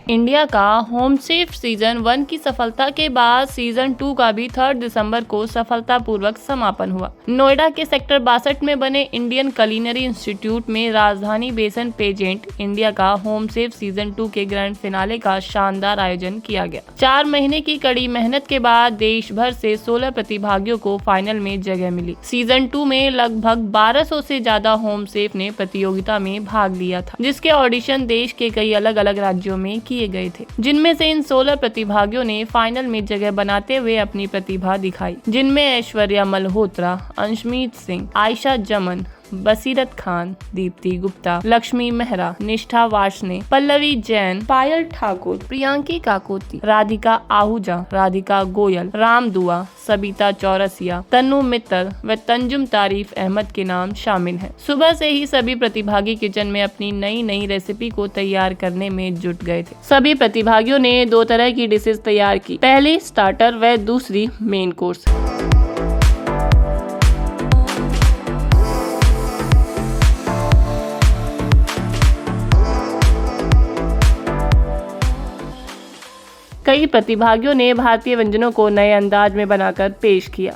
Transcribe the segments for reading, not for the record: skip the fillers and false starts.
India का home safe season 1 की सफलता के बाद सीजन 2 का भी 3 दिसंबर को सफलतापूर्वक समापन हुआ। नोएडा के सेक्टर 62 में बने इंडियन कुलिनरी इंस्टीट्यूट में राजधानी बेसन पेजेंट इंडिया का होम सेफ सीजन 2 के ग्रैंड फिनाले का शानदार आयोजन किया गया। 4 महीने की कड़ी मेहनत के बाद देश भर से 16 प्रतिभागियों को फाइनल में जगह मिली। सीजन 2 में लगभग 1200 से ज्यादा होम सेफ ने प्रतियोगिता में भाग लिया था, जिसके ऑडिशन देश के कई अलग अलग राज्यों में किए गए थे, जिनमें से इन 16 प्रतिभागियों ने फाइनल में जगह बनाते हुए अपनी प्रतिभा दिखाई, जिनमें ऐश्वर्या मल्होत्रा, अंशमीत सिंह, आयशा जमन, बसीरत खान, दीप्ति गुप्ता, लक्ष्मी मेहरा, निष्ठा वार्ष्णे, पल्लवी जैन, पायल ठाकुर, प्रियांकी काकोती, राधिका आहूजा, राधिका गोयल, राम दुआ, सबिता चौरसिया, तन्नू मित्तल व तंजुम तारीफ अहमद के नाम शामिल हैं। सुबह से ही सभी प्रतिभागी किचन में अपनी नई नई रेसिपी को तैयार करने में जुट गए थे। सभी प्रतिभागियों ने 2 तरह की डिशेस तैयार की, पहली स्टार्टर व दूसरी मेन कोर्स। कई प्रतिभागियों ने भारतीय व्यंजनों को नए अंदाज में बनाकर पेश किया।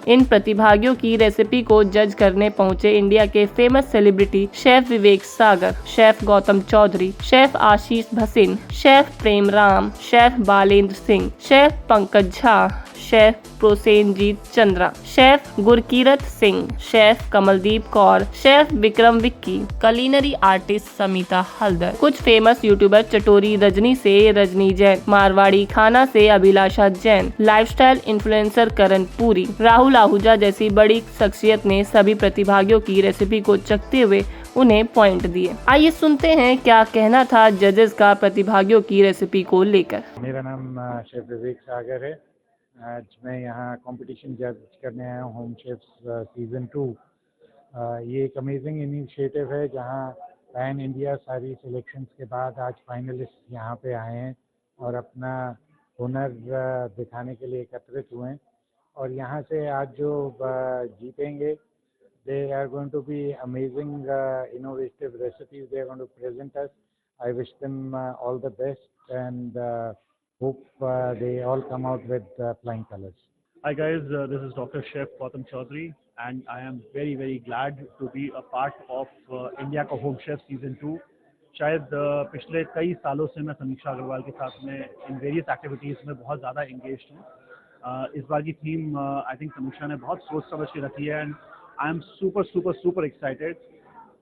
इन प्रतिभागियों की रेसिपी को जज करने पहुंचे इंडिया के famous celebrity chef Vivek Sagar, chef Gautam Chaudhary, chef Ashish Bhasin, chef Prem Ram, chef Balendra Singh, chef Pankaj Jha, chef Prosenjit Chandra, chef Gurkirat Singh, chef Kamaldeep Kaur, chef Vikram Vicky, culinary artist Samita Haldar, कुछ फेमस यूट्यूबर चटोरी रजनी से रजनी जैन, मारवाड़ी खाना से अभिलाषा जैन, लाइफस्टाइल इन्फ्लुएंसर करण पुरी, राहुल आहूजा जैसी बड़ी शख्सियत ने सभी प्रतिभागियों की रेसिपी को चखते हुए उन्हें पॉइंट दिए। आइए सुनते हैं क्या कहना था जजेस का प्रतिभागियों की रेसिपी को लेकर। मेरा नाम शेफ विवेक सागर है। आज मैं यहाँ कंपटीशन जज करने आया हूँ होम शेफ्स सीज़न 2। ये एक अमेजिंग इनिशिएटिव है जहाँ पैन इंडिया सारी सिलेक्शंस के बाद आज फाइनलिस्ट यहाँ पे आए हैं और अपना हुनर दिखाने के लिए एकत्रित हुए हैं। और यहाँ से आज जो जीतेंगे, they are going to be amazing innovative recipes they are going to present us. I wish them all the best and hope they all come out with flying colors. Hi guys, this is Dr. Chef Gautam Chaudhary and I am very glad to be a part of India का Home Chef Season 2. शायद पिछले कई सालों से मैं समीक्षा अग्रवाल के साथ में इन वेरियस एक्टिविटीज़ में बहुत ज़्यादा इंगेज्ड हूँ। इस बार की थीम आई थिंक समीक्षा ने बहुत सोच समझ के रखी है and I am super excited.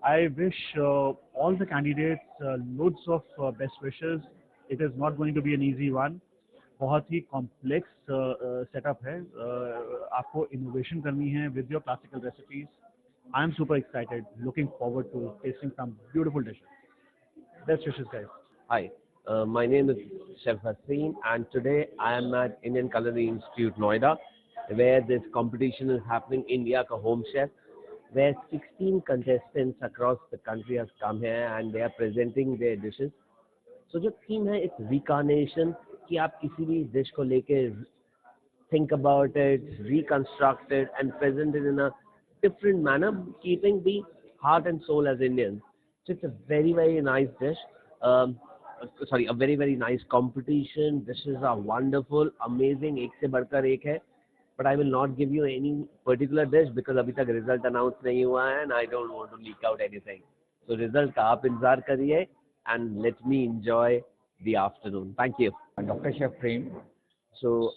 I wish all the candidates loads of best wishes. It is not going to be an easy one. बहुत ही कॉम्प्लेक्स सेटअप है. आपको इनोवेशन करनी है with your classical recipes. I am super excited, looking forward to testing some beautiful dishes. Best wishes guys. Hi, my name is Chef Haseen and today I am at Indian Culinary Institute Noida where this competition is happening, India Ka Home Chef, where 16 contestants across the country have come here and they are presenting their dishes. So जो theme है it's recarnation, कि आप किसी भी dish को लेके think about it, reconstruct it and present it in a different manner, keeping the heart and soul as Indians. So it's a very nice dish. A very nice competition. Dishes are wonderful, amazing, एक से बढ़कर एक है. But I will not give you any particular dish because अभी तक result announce नहीं हुआ है and I don't want to leak out anything. So result का आप इंतजार करिए and let me enjoy the afternoon. Thank you. Doctor chef Prem.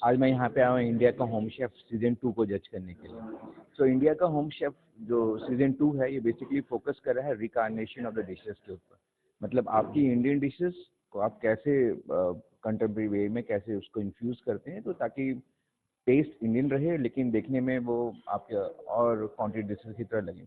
आज मैं यहाँ पे आया हूँ इंडिया का होम शेफ सीजन 2 को जज करने के लिए. इंडिया का होम शेफ जो सीजन 2 है ये बेसिकली फोकस कर रहा है रिकारनेशन ऑफ द डिशेस के ऊपर. मतलब आपकी इंडियन डिशेस को आप कैसे कंटेम्प्रेरी वे में कैसे उसको इन्फ्यूज़ करते हैं तो ताकि टेस्ट इंडियन रहे लेकिन देखने में वो आपके और कॉन्ट्री डिशेस की तरह लगे.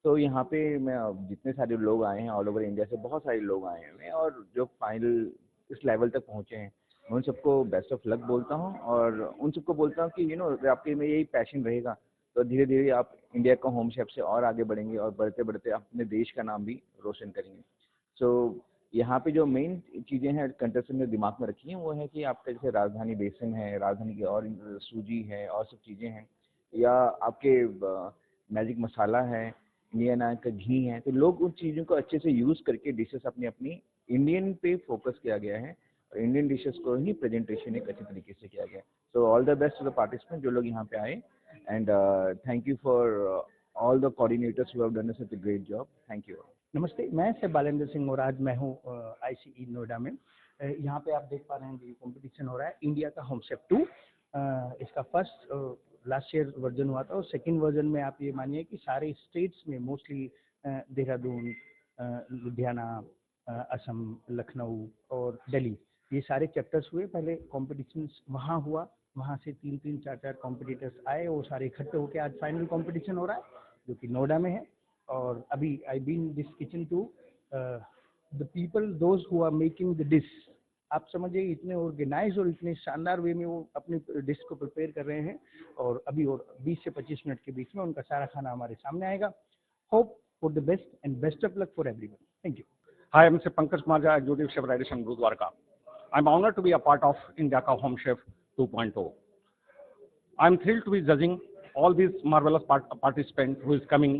तो यहाँ पे मैं जितने सारे लोग आए हैं ऑल ओवर इंडिया से बहुत सारे लोग आए हैं और जो फाइनल इस लेवल तक पहुँचे हैं उन सबको बेस्ट ऑफ लक बोलता हूँ और उन सबको बोलता हूँ कि आपके में यही पैशन रहेगा तो धीरे धीरे आप इंडिया का होम शेफ से और आगे बढ़ेंगे और बढ़ते बढ़ते अपने देश का नाम भी रोशन करेंगे. यहाँ पे जो मेन चीज़ें हैं कंटेस्टेंट ने दिमाग में रखी हैं वो है कि आपका जैसे राजधानी बेसन है, राजधानी की और सूजी है और सब चीज़ें हैं या आपके मैजिक मसाला है, इंडियन आय का घी है, तो लोग उन चीज़ों को अच्छे से यूज़ करके डिशेस अपनी अपनी इंडियन पे फोकस किया गया है और इंडियन डिशेस को ही प्रेजेंटेशन एक अच्छे तरीके से किया गया है। So all the best to the participant जो लोग यहाँ पे आए, and thank you for all the coordinators who have done such a great job. Thank you. नमस्ते, मैं से बालेंद्र सिंह और आज मैं हूँ ICE नोएडा में। यहाँ पे आप देख पा रहे हैं कि कंपटीशन हो रहा है इंडिया का होम शेफ 2। इसका फर्स्ट लास्ट ईयर वर्जन हुआ था और सेकंड वर्जन में आप ये मानिए कि सारे स्टेट्स में मोस्टली देहरादून, लुधियाना, असम, लखनऊ और दिल्ली, ये सारे चैप्टर्स हुए। पहले कॉम्पिटिशन वहाँ हुआ, वहाँ से 3-3, 4-4 कॉम्पिटिटर्स आए, वो सारे इकट्ठे होकर आज फाइनल कॉम्पिटिशन हो रहा है जो कि नोएडा में है। और अभी I been this kitchen to the people those who are making the dish. आप समझिए इतने ऑर्गेनाइज और इतने शानदार वे में वो अपनी डिश को प्रिपेयर कर रहे हैं और अभी और 20 से 25 मिनट के बीच में उनका सारा खाना हमारे सामने आएगा। Hope for the best and best of luck for everyone. Thank you. Hi, I'm Mr. Pankaj Marja, Executive Chef Radisson Guru Dwarka. I'm honored to be a part of India Ka Home Chef 2.0. I'm thrilled to be judging all these marvelous participants who is coming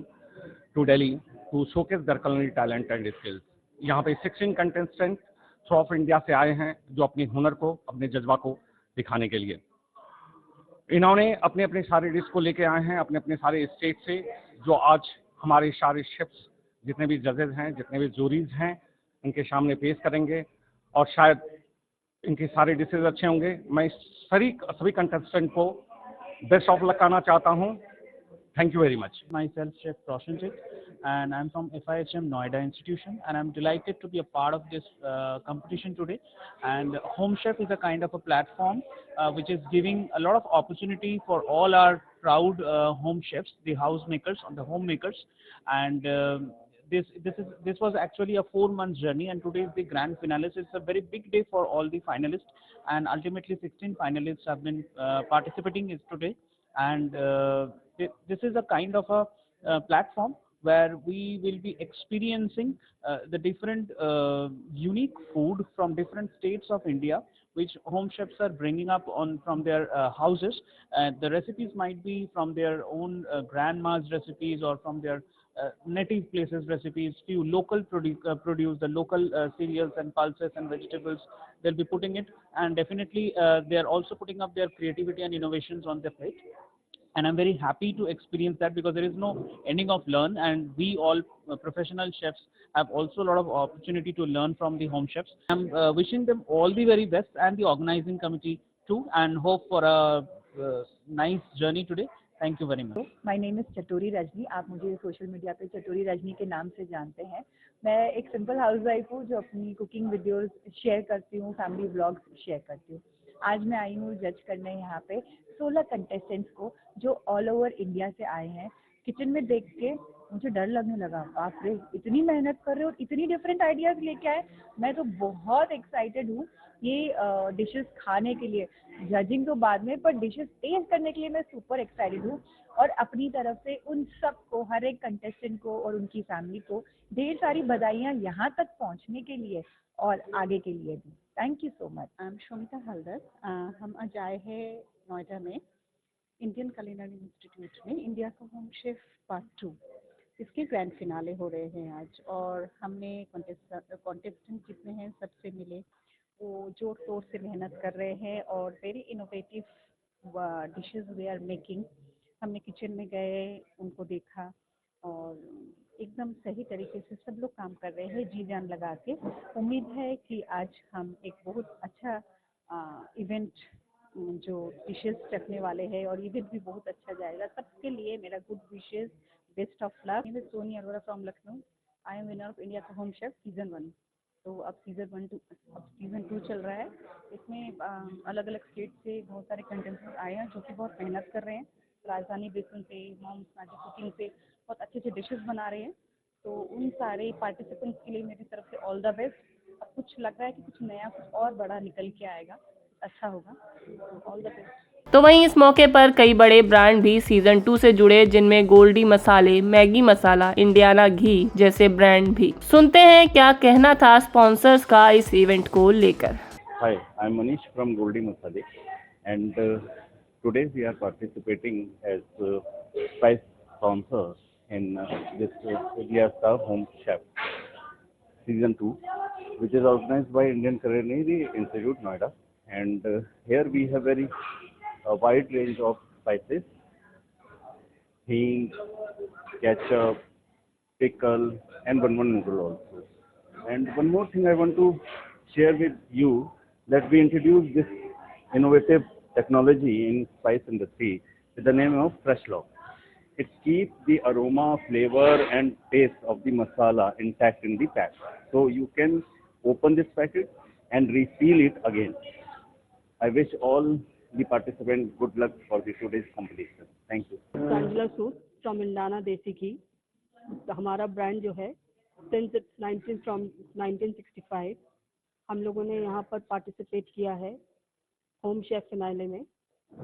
to Delhi to showcase their culinary talent and skills. यहाँ पे 16 contestants through of India से आए हैं जो अपनी हुनर को, अपने जज्बा को दिखाने के लिए। इन्होंने अपने अपने सारे डिश को लेके आए हैं अपने अपने सारे स्टेट से, जो आज हमारे सारे शेफ्स जितने भी जजेस हैं, जितने भी जूरीज हैं, इनके सामने पेश करेंगे और शायद इनके सारे डिशेज अच्छे होंगे। मैं सभी कंटेस्टेंट को बेस्ट ऑफ लक कहना चाहता हूँ। Thank you very much. Myself, Chef Roshanjit, and I'm from FIHM Noida Institution, and I'm delighted to be a part of this competition today. And Home Chef is a kind of a platform which is giving a lot of opportunity for all our proud home chefs, the housemakers, the homemakers. And this was actually a 4-month journey, and today is the grand finale. It's a very big day for all the finalists, and ultimately 16 finalists have been participating today. And this is a kind of a platform where we will be experiencing the different unique food from different states of India, which home chefs are bringing up from their houses. The recipes might be from their own grandma's recipes or from their native places recipes, few local produce, the local cereals and pulses and vegetables they'll be putting it, and definitely they are also putting up their creativity and innovations on their plate. And I'm very happy to experience that because there is no ending of learn, and we all professional chefs have also a lot of opportunity to learn from the home chefs. I'm wishing them all the very best and the organizing committee too, and hope for a nice journey today. Thank you very much. My name is चटोरी Rajni. आप मुझे social media पे चटोरी रजनी के नाम से जानते हैं। मैं एक सिंपल हाउसवाइफ हूँ जो अपनी कुकिंग वीडियोस शेयर करती हूँ, फैमिली व्लॉग्स शेयर करती हूँ। आज मैं आई हूँ जज करने यहाँ पे 16 कंटेस्टेंट्स को जो ऑल ओवर इंडिया से आए हैं। किचन में देख के मुझे डर लगने लगा, बाप रे इतनी मेहनत कर रहे हो और इतनी डिफरेंट आइडियाज़ लेके आए। मैं तो बहुत एक्साइटेड हूँ ये डिशेस खाने के लिए। जजिंग तो बाद में, पर डिशेस टेस्ट करने के लिए मैं सुपर एक्साइटेड हूँ। और अपनी तरफ से उन सबको, हर एक कंटेस्टेंट को और उनकी फैमिली को ढेर सारी बधाइयाँ यहाँ तक पहुँचने के लिए और आगे के लिए भी। Thank you so much. I am Shomita Haldar. हम आज आए हैं नोएडा में इंडियन कुलिनरी इंस्टीट्यूट में इंडिया का होम शेफ पार्ट 2, इसके ग्रैंड फिनाले हो रहे हैं आज। और हमने कॉन्टेस्टेंट जितने हैं सबसे मिले, वो जोर तोड़ से मेहनत कर रहे हैं और very innovative dishes we are making. हमने किचन में गए, उनको देखा और एकदम सही तरीके से सब लोग काम कर रहे हैं जी जान लगा के। उम्मीद है कि आज हम एक बहुत अच्छा इवेंट जो डिशेस रखने वाले हैं और इवेंट भी बहुत अच्छा जाएगा। सबके लिए मेरा good wishes, best of luck. मैं Soni Arora from Lucknow. I am winner of India का होम शेफ सीजन 1। तो अब सीजन 2 चल रहा है। इसमें अलग अलग स्टेट से बहुत सारे कंटेस्टेंट आए हैं जो कि बहुत मेहनत कर रहे हैं। राजधानी बेसन पे, मॉम्स मैजिक कुकिंग पे बहुत अच्छे अच्छे डिशेस बना रहे हैं। तो उन सारे पार्टिसिपेंट्स के लिए मेरी तरफ से ऑल द बेस्ट। अब कुछ लग रहा है कि कुछ नया, कुछ और बड़ा निकल के आएगा, अच्छा होगा। All the best. तो वहीं इस मौके पर कई बड़े ब्रांड भी सीजन 2 से जुड़े, जिनमें गोल्डी मसाले, मैगी मसाला, इंडियाना घी जैसे ब्रांड भी। सुनते हैं क्या कहना था स्पॉन्सर्स का इस इवेंट को लेकर। Hi, I'm Manish from Goldie Masale, and today we are participating as prize sponsor in this India's Home Chef Season 2, which is organized by Indian Culinary Institute, Noida. And here we have very wide range of spices, hing, ketchup, pickle, and one more noodle also. And one more thing I want to share with you, that we introduced this innovative technology in spice industry with the name of Fresh Lock. It keeps the aroma, flavor, and taste of the masala intact in the pack. So you can open this packet and refill it again. I wish all the participants good luck for the today's competition. Thank you. सांजला soup from Indana desi ghee. हमारा brand जो है since 1965 हम लोगों ने यहाँ पर participate किया है होम शेफ फिनाले में,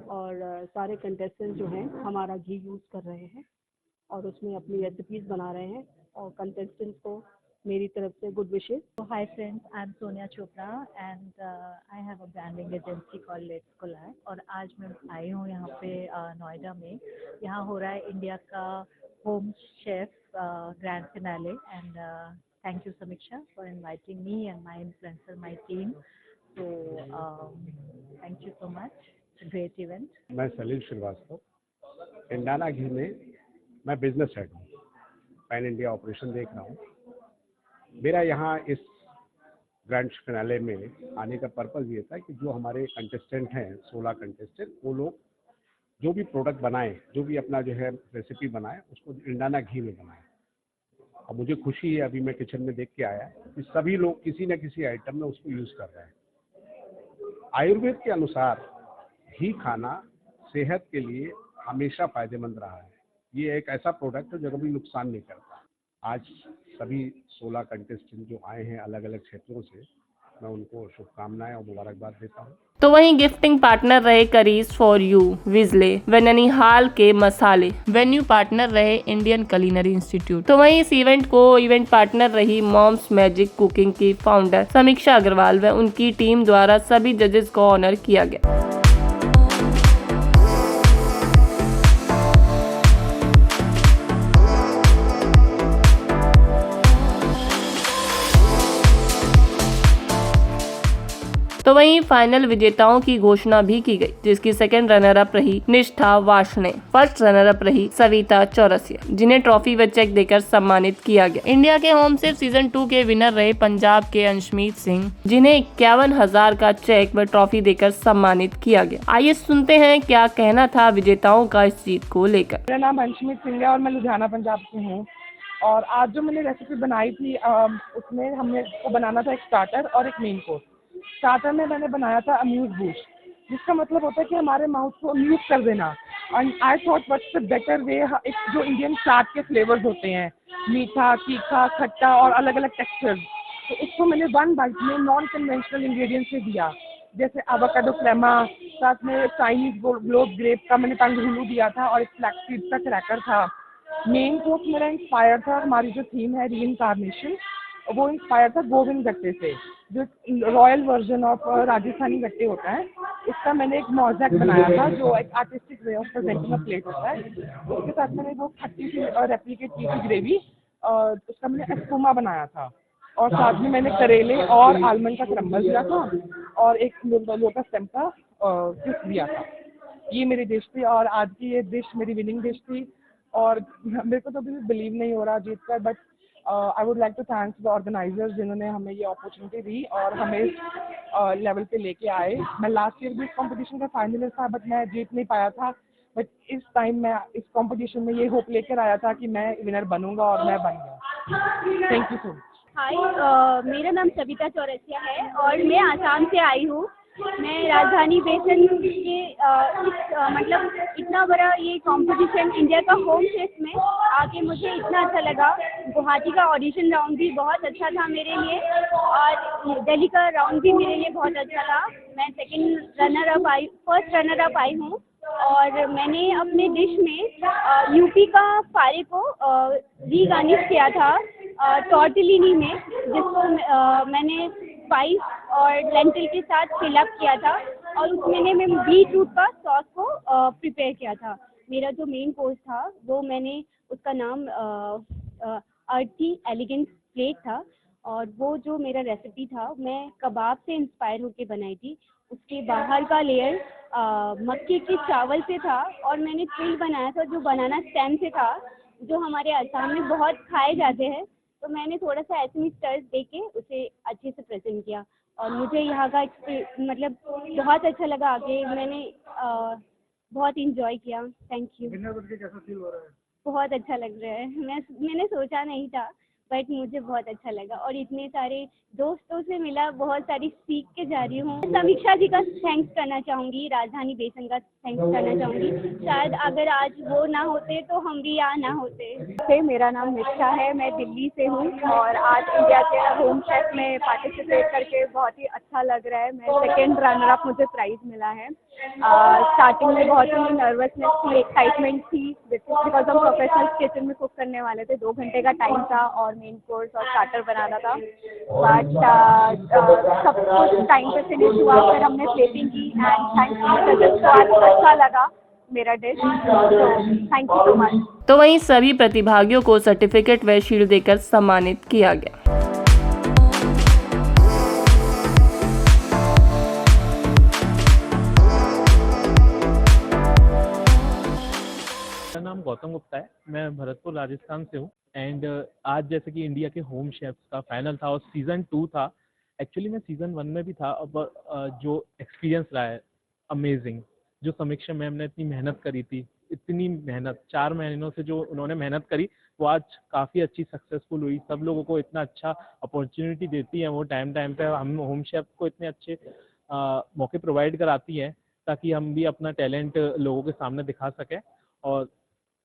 और सारे कंटेस्टेंट जो हैं हमारा घी यूज़ कर रहे हैं और उसमें अपनी रेसिपीज़ बना रहे हैं, और कंटेस्टेंट्स को मेरी तरफ से good wishes. Hi friends, I'm Sonia Chopra and I have a branding agency called Let's Collab, और आज मैं आई हूँ यहाँ पे नोएडा में। यहाँ हो रहा है इंडिया का home chef grand finale, and thank you Samiksha for inviting me and my influencer, my team. So thank you so much. It's a great event. मैं सलील श्रीवास्तव, इंडाना घी में मैं बिजनेस हेड हूँ, पैन इंडिया ऑपरेशन देख रहा हूँ। मेरा यहाँ इस ग्रैंड फिनाले में आने का पर्पज़ ये था कि जो हमारे कंटेस्टेंट हैं 16 कंटेस्टेंट, वो लोग जो भी प्रोडक्ट बनाएं, जो भी अपना जो है रेसिपी बनाएं, उसको इंडाना घी में बनाएं। और मुझे खुशी है, अभी मैं किचन में देख के आया कि सभी लोग किसी न किसी आइटम में उसको यूज़ कर रहे हैं। आयुर्वेद के अनुसार घी खाना सेहत के लिए हमेशा फ़ायदेमंद रहा है। ये एक ऐसा प्रोडक्ट है जो कभी नुकसान नहीं करता। आज सभी 16 कंटेस्टेंट जो आए हैं अलग अलग क्षेत्रों से, मैं उनको शुभकामनाएं और मुबारकबाद देता हूँ। तो वहीं गिफ्टिंग पार्टनर रहे करीज फॉर यू, विजले व ननिहाल के मसाले, वेन्यू पार्टनर रहे इंडियन कुलिनरी इंस्टीट्यूट। तो वहीं इस इवेंट को इवेंट पार्टनर रही मॉम्स मैजिक कुकिंग की फाउंडर समीक्षा अग्रवाल व उनकी टीम द्वारा सभी जजेस को ऑनर किया गया। तो वहीं फाइनल विजेताओं की घोषणा भी की गई, जिसकी सेकंड रनर अप रही निष्ठा वार्ष्णे, फर्स्ट रनर अप रही सविता चौरसिया, जिन्हें ट्रॉफी व चेक देकर सम्मानित किया गया। इंडिया के होम शेफ सीजन 2 के विनर रहे पंजाब के अंशमीत सिंह, जिन्हें 51,000 का चेक व ट्रॉफी देकर सम्मानित किया गया। आइए सुनते हैं क्या कहना था विजेताओं का इस जीत को लेकर। मेरा नाम अंशमीत सिंह है और मैं लुधियाना पंजाब से हूँ। और आज जो मैंने रेसिपी बनाई थी उसमें हमने को बनाना था एक स्टार्टर और एक मेन कोर्स। स्टार्टर में मैंने बनाया था अम्यूज बूस्ट, जिसका मतलब होता है कि हमारे माउथ को अम्यूज कर देना। And I thought what's the better way, एक जो इंडियन चाट के फ्लेवर्स होते हैं, मीठा, तीखा, खट्टा और अलग अलग टेक्सचर्स, तो उसको मैंने 1 बाइट में नॉन कन्वेंशनल इंग्रेडिएंट्स से दिया, जैसे एवोकाडो क्रेमा, साथ में चाइनीज ग्लोब ग्रेप का मैंने टंगहुलू दिया था और एक फ्लैक्स सीड का क्रैकर था। मेन कोर्स मेरा इंस्पायर था, हमारी जो थीम है रीइंकार्नेशन, वो इंस्पायर था गोविंद गट्टे से, जो रॉयल वर्जन ऑफ राजस्थानी गट्टे होता है। इसका मैंने एक मोज़ेक बनाया था, जो एक artistic way of presenting a plate होता है। उसके साथ मैंने वो खट्टी सी रेप्लिकेट की थी ग्रेवी, उसका मैंने एस्पुमा बनाया था, और साथ में मैंने करेले और आलमंड का क्रम्बल दिया था और एक लोटस स्टेम का क्रिस्प दिया था। ये मेरी डिश थी और आज की ये डिश मेरी विनिंग डिश थी। और मेरे को तो अभी बिलीव नहीं हो रहा जीत कर, but I would like to thanks the organizers जिन्होंने हमें ये अपॉर्चुनिटी दी और हमें इस लेवल पे लेके आए। मैं लास्ट ईयर भी इस कंपटीशन का फाइनलिस्ट था, बट मैं जीत नहीं पाया था। बट इस टाइम मैं इस कंपटीशन में ये होप लेकर आया था कि मैं विनर बनूंगा, और मैं बन गया। Thank you so much. Hi, मेरा नाम सविता चौरसिया है और मैं आसाम से आई हूँ। मैं राजधानी बेसन के मतलब इतना बड़ा ये कंपटीशन इंडिया का होम शेफ में आके मुझे इतना अच्छा लगा। गुवाहाटी का ऑडिशन राउंड भी बहुत अच्छा था मेरे लिए, और दिल्ली का राउंड भी मेरे लिए बहुत अच्छा था। मैं फर्स्ट रनर अप आई हूँ, और मैंने अपने डिश में यूपी का फारे को रीगार्निश किया था टॉर्टेलिनी में, जिसको मैंने स्पाइस और लेंटिल के साथ फिल अप किया था, और उसमें मैं बीट रूट का सॉस को प्रिपेयर किया था। मेरा जो मेन कोर्स था वो मैंने उसका नाम अर्थी एलिगेंट प्लेट था, और वो जो मेरा रेसिपी था मैं कबाब से इंस्पायर होके बनाई थी। उसके बाहर का लेयर मक्के के चावल से था, और मैंने तिल बनाया था जो बनाना स्टेम से था, जो हमारे असम में बहुत खाए जाते हैं। तो मैंने थोड़ा सा एसमी स्टर्स दे के उसे अच्छे से प्रेजेंट किया, और मुझे यहाँ का मतलब बहुत अच्छा लगा। आगे मैंने बहुत इंजॉय किया। Thank you. कैसा फील हो रहा है? बहुत अच्छा लग रहा है। मैंने सोचा नहीं था, बट मुझे बहुत अच्छा लगा, और इतने सारे दोस्तों से मिला, बहुत सारी सीख के जा रही हूँ। समीक्षा जी का थैंक्स करना चाहूँगी, राजधानी बेसन का थैंक्स करना चाहूँगी। शायद अगर आज वो ना होते तो हम भी यहाँ ना होते। मेरा नाम निष्ठा है, मैं दिल्ली से हूँ, और आज इंडिया के होम शेफ में पार्टिसिपेट करके बहुत ही अच्छा लग रहा है। मैं सेकेंड रनर अप, मुझे प्राइज़ मिला है। स्टार्टिंग में बहुत ही नर्वसनेस थी, एक्साइटमेंट थी, बिकॉज हम प्रोफेशनल किचन में कुक करने वाले थे। 2 घंटे का टाइम था और मेन कोर्स और स्टार्टर बनाना था, बट सब कुछ टाइम पे फिनिश हुआ। फिर हमने प्लेटिंग की, एंड थैंक्स टू अच्छा लगा मेरा dish, thank you so much. तो वहीं सभी प्रतिभागियों को सर्टिफिकेट व शील्ड देकर सम्मानित किया गया। मेरा नाम गौतम गुप्ता है, मैं भरतपुर राजस्थान से हूँ। एंड आज जैसे कि इंडिया के होम शेफ्स का फाइनल था और सीज़न 2 था। एक्चुअली मैं सीज़न 1 में भी था। अब जो एक्सपीरियंस रहा है अमेजिंग। जो समीक्षा मैम ने इतनी मेहनत करी थी, इतनी मेहनत 4 महीनों से जो उन्होंने मेहनत करी, वो आज काफ़ी अच्छी सक्सेसफुल हुई। सब लोगों को इतना अच्छा अपॉर्चुनिटी देती है वो टाइम पे। हम होम शेफ को इतने अच्छे मौके प्रोवाइड कराती हैं ताकि हम भी अपना टैलेंट लोगों के सामने दिखा सकें। और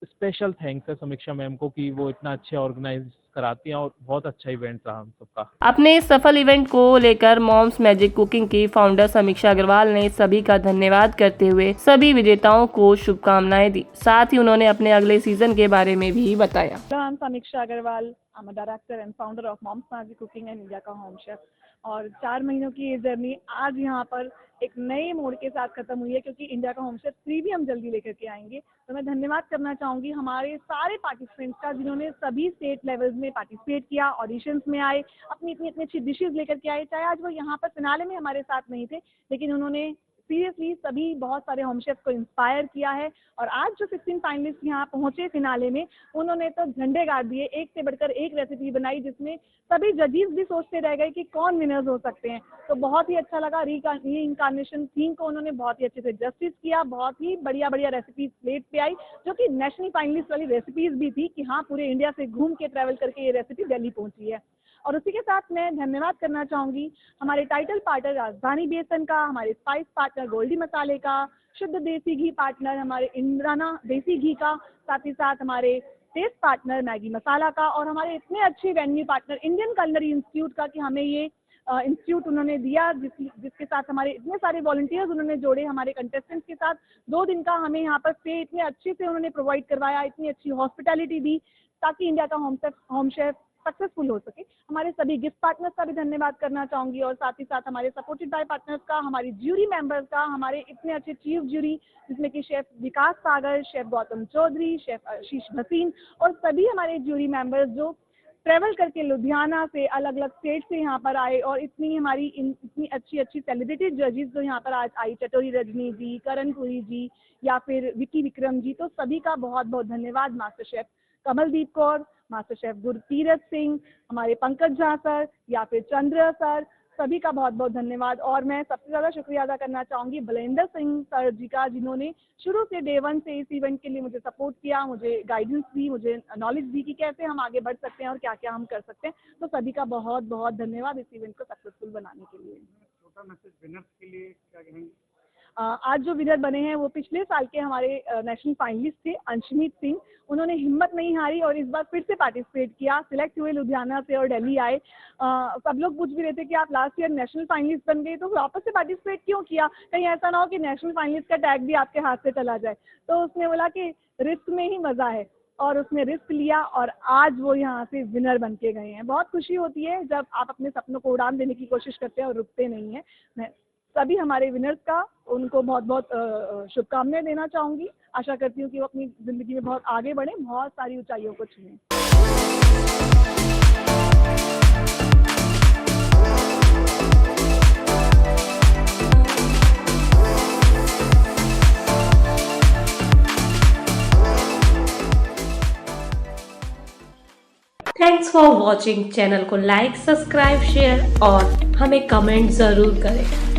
स्पेशल थैंक्स है समीक्षा मैम को कि वो इतना अच्छे ऑर्गेनाइज कराती हैं, और बहुत अच्छा इवेंट रहा हम सबका। अपने इस सफल इवेंट को लेकर मॉम्स मैजिक कुकिंग की फाउंडर समीक्षा अग्रवाल ने सभी का धन्यवाद करते हुए सभी विजेताओं को शुभकामनाएं दी। साथ ही उन्होंने अपने अगले सीजन के बारे में भी बताया। I'm Samiksha Agarwal. I'm a director and founder of Moms Magic Cooking and India का होम शेफ। और 4 महीनों की ये जर्नी आज यहाँ पर एक नए मोड़ के साथ खत्म हुई है, क्योंकि इंडिया का होम शेफ 3 भी हम जल्दी लेकर के आएंगे। तो मैं धन्यवाद करना चाहूँगी हमारे सारे पार्टिसिपेंट्स का, जिन्होंने सभी स्टेट लेवल्स में पार्टिसिपेट किया, ऑडिशंस में आए, अपनी इतनी अच्छी डिशेज लेकर के आए। चाहे आज वो यहाँ पर फिनाले में हमारे साथ नहीं थे, लेकिन उन्होंने सीरियसली सभी बहुत सारे होम शेफ को इंस्पायर किया है। और आज जो 16 फाइनलिस्ट यहाँ पहुंचे फिनाले में, उन्होंने तो झंडे गाड़ दिए, एक से बढ़कर एक रेसिपी बनाई, जिसमें सभी जजेस भी सोचते रह गए कि कौन विनर्स हो सकते हैं। तो बहुत ही अच्छा लगा। रीइंकार्नेशन थीम को उन्होंने बहुत ही अच्छे से जस्टिस किया। बहुत ही बढ़िया रेसिपीज प्लेट पे आई, जो कि नेशनल फाइनलिस्ट वाली रेसिपीज भी थी, कि हाँ पूरे इंडिया से घूम के ट्रैवल करके ये रेसिपी दिल्ली पहुंची है। और उसी के साथ मैं धन्यवाद करना चाहूँगी हमारे टाइटल पार्टनर राजधानी बेसन का, हमारे स्पाइस पार्टनर गोल्डी मसाले का, शुद्ध देसी घी पार्टनर हमारे इंद्राना देसी घी का, साथ ही साथ हमारे टेस्ट पार्टनर मैगी मसाला का, और हमारे इतने अच्छे venue partner Indian culinary institute का, कि हमें ये इंस्टीट्यूट उन्होंने दिया, जिसके साथ हमारे इतने सारे वॉलंटियर्स उन्होंने जोड़े हमारे कंटेस्टेंट्स के साथ। 2 दिन का हमें यहाँ पर स्टे इतने अच्छे से उन्होंने प्रोवाइड करवाया, इतनी अच्छी हॉस्पिटैलिटी दी, ताकि इंडिया का होम शेफ सक्सेसफुल हो सके। हमारे सभी गिफ्ट पार्टनर्स का भी धन्यवाद करना चाहूँगी, और साथ ही साथ हमारे सपोर्टेड बाय पार्टनर्स का, हमारी ज्यूरी मेंबर्स का, हमारे इतने अच्छे चीफ ज्यूरी, जिसमें कि शेफ विकास सागर, शेफ गौतम चौधरी, शेफ आशीष भसीन, और सभी हमारे ज्यूरी मेंबर्स जो ट्रैवल करके लुधियाना से, अलग अलग स्टेट से यहाँ पर आए, और इतनी अच्छी सेलिब्रिटी जजेस जो यहाँ पर आज आई, चटोरी रजनी जी, करण पुरी जी, या फिर विकी विक्रम जी, तो सभी का बहुत बहुत धन्यवाद। Master chef Kamaldeep Kaur, master chef Gurtirath Singh, हमारे पंकज झा सर, या फिर चंद्र सर, सभी का बहुत बहुत धन्यवाद। और मैं सबसे ज़्यादा शुक्रिया अदा करना चाहूँगी बलेंद्र सिंह सर जी का, जिन्होंने शुरू से डे 1 से इस इवेंट के लिए मुझे सपोर्ट किया, मुझे गाइडेंस दी, मुझे नॉलेज दी कि कैसे हम आगे बढ़ सकते हैं और क्या क्या हम कर सकते हैं। तो सभी का बहुत बहुत धन्यवाद इस इवेंट को सक्सेसफुल बनाने के लिए। छोटा मैसेज विनर्स के लिए क्या कहेंगे? आज जो विनर बने हैं वो पिछले साल के हमारे नेशनल फाइनलिस्ट थे, अंशमीत सिंह। उन्होंने हिम्मत नहीं हारी और इस बार फिर से पार्टिसिपेट किया, सिलेक्ट हुए लुधियाना से और दिल्ली आए। सब लोग पूछ भी रहे थे कि आप लास्ट ईयर नेशनल फाइनलिस्ट बन गए, तो वापस से पार्टिसिपेट क्यों किया, कहीं ऐसा ना हो कि नेशनल फाइनलिस्ट का टैग भी आपके हाथ से चला जाए। तो उसने बोला कि रिस्क में ही मज़ा है, और उसने रिस्क लिया, और आज वो यहाँ से विनर बन के गए हैं। बहुत खुशी होती है जब आप अपने सपनों को उड़ान देने की कोशिश करते हैं और रुकते नहीं हैं। मैं सभी हमारे विनर्स का उनको बहुत बहुत शुभकामनाएं देना चाहूँगी। आशा करती हूँ कि वो अपनी ज़िंदगी में बहुत आगे बढ़ें, बहुत सारी ऊंचाइयों को छुएं। Thanks for watching. चैनल को लाइक, सब्सक्राइब, शेयर और हमें कमेंट ज़रूर करें।